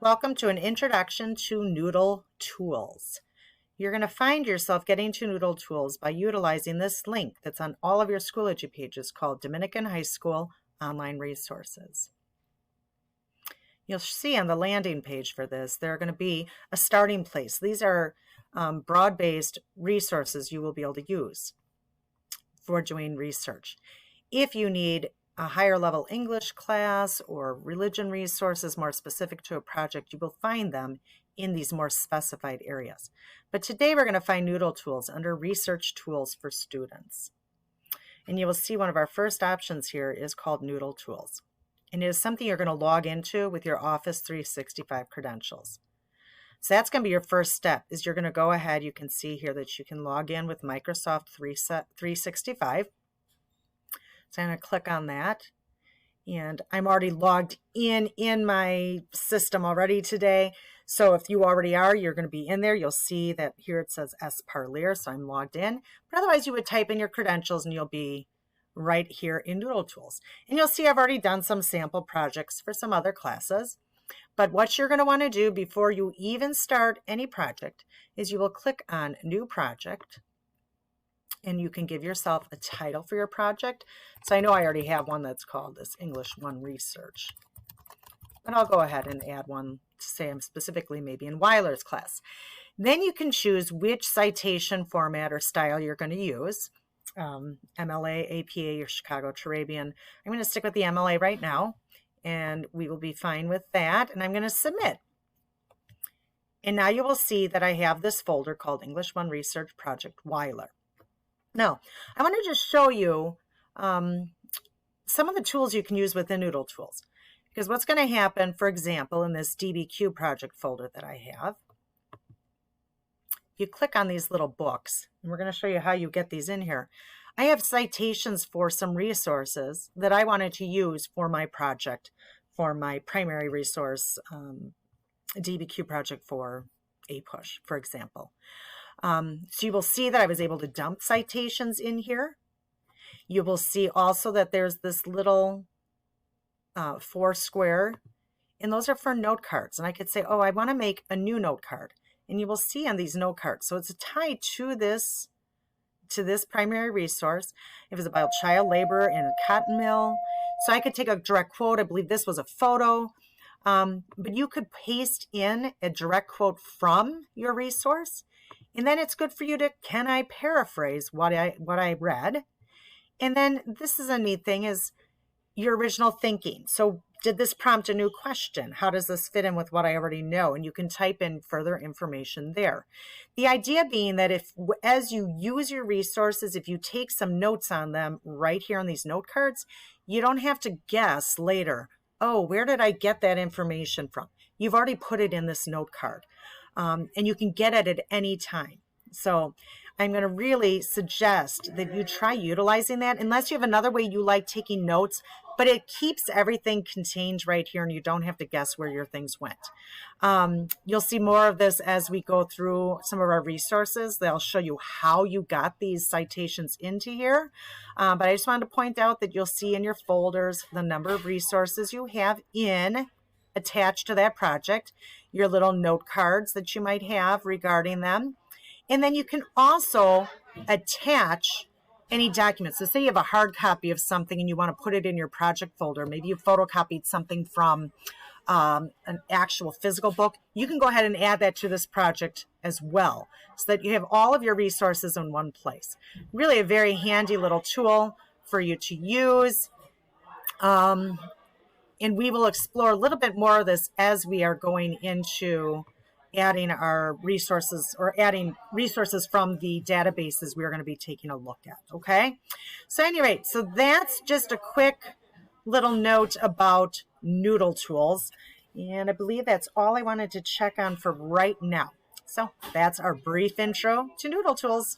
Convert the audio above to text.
Welcome to an introduction to Noodle tools. You're going to find yourself getting to Noodle tools by utilizing this link that's on all of your Schoology pages called Dominican High School Online Resources. You'll see on the landing page for this, there are going to be a starting place. These are broad-based resources you will be able to use for doing research. If you need a higher level English class or religion resources more specific to a project, you will find them in these more specified areas. But today we're going to find Noodle tools under Research Tools for Students. And you will see one of our first options here is called Noodle Tools. And it is something you're going to log into with your Office 365 credentials. So that's going to be your first step, is you're going to go ahead. You can see here that you can log in with Microsoft 365. So I'm going to click on that. And I'm already logged in my system already today. So if you already are, you're going to be in there. You'll see that here it says S. Parlier, so I'm logged in. But otherwise, you would type in your credentials and you'll be right here in Noodle Tools. And you'll see I've already done some sample projects for some other classes. But what you're going to want to do before you even start any project is you will click on New Project. And you can give yourself a title for your project. So I know I already have one that's called this English 1 Research. But I'll go ahead and add one to say I'm specifically maybe in Weiler's class. Then you can choose which citation format or style you're going to use. MLA, APA, or Chicago Turabian. I'm going to stick with the MLA right now. And we will be fine with that. And I'm going to submit. And now you will see that I have this folder called English 1 Research Project Weiler. Now, I want to just show you some of the tools you can use within Noodle Tools. Because what's going to happen, for example, in this DBQ project folder that I have, you click on these little books, and we're going to show you how you get these in here. I have citations for some resources that I wanted to use for my project, for my primary resource DBQ project for APUSH, for example. So you will see that I was able to dump citations in here. You will see also that there's this little 4 square, and those are for note cards. And I could say, oh, I want to make a new note card. And you will see on these note cards. So it's tied to this primary resource. It was about child labor in a cotton mill. So I could take a direct quote. I believe this was a photo. But you could paste in a direct quote from your resource. And then it's good for you to, can I paraphrase what I read? And then this is a neat thing, is your original thinking. So did this prompt a new question? How does this fit in with what I already know? And you can type in further information there. The idea being that as you use your resources, if you take some notes on them right here on these note cards, you don't have to guess later, oh, where did I get that information from? You've already put it in this note card. And you can get it at any time. So I'm going to really suggest that you try utilizing that, unless you have another way you like taking notes, but it keeps everything contained right here and you don't have to guess where your things went. You'll see more of this as we go through some of our resources. They'll show you how you got these citations into here. But I just wanted to point out that you'll see in your folders the number of resources you have attached to that project, your little note cards that you might have regarding them. And then you can also attach any documents. So say you have a hard copy of something and you want to put it in your project folder. Maybe you photocopied something from an actual physical book. You can go ahead and add that to this project as well, so that you have all of your resources in one place. Really a very handy little tool for you to use. And we will explore a little bit more of this as we are going into adding our resources, or adding resources from the databases we're going to be taking a look at. Okay. So at any rate, so that's just a quick little note about Noodle tools. And I believe that's all I wanted to check on for right now. So that's our brief intro to Noodle tools.